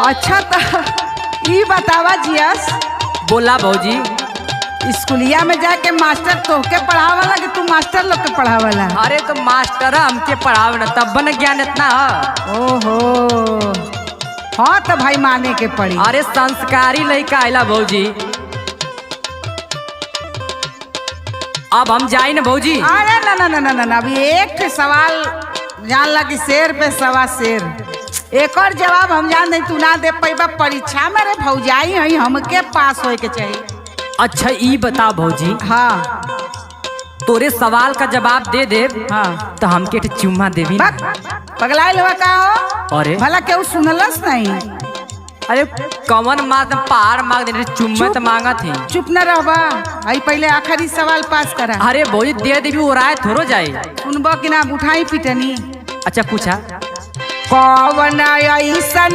अच्छा तो ये बतावा जियस, बोला भौजी। स्कूलिया में जाके मास्टर तोहके पढ़ावला कि तू मास्टर लोग के पढ़ावला? अरे तो मास्टर हमके पढ़ावे न तब न ज्ञान इतना है। ओहो, हाँ तो भाई माने के पड़ी। अरे संस्कारी लड़का आइला भौजी। अब हम जाई न भौजी। अरे ना ना ना ना ना ना, अभी एक सवाल जान ला कि शेर पे सवा शेर, एक और जवाब हम जान नहीं तू ना दे पैबा परीक्षा में। रे भौजाई है, हमके पास होए के चाहिए। अच्छा ई बता भौजी, हाँ तोरे सवाल का जवाब दे दे हाँ तो हमके एक चुम्मा देवी न। पगलाइल हुआ का हो? अरे भला केहू सुनलस नहीं? अरे कवन मात पहाड़ मांग दे, चुम्मा तो मांगा थी। चुप न रहबा, आई पहले आखिरी सवाल पास करा। अरे भौजी दे देवी उड़ाए थोड़ो जाए। सुनबो कि ना उठाई पिटनी। अच्छा पूछा। कौन ऐसा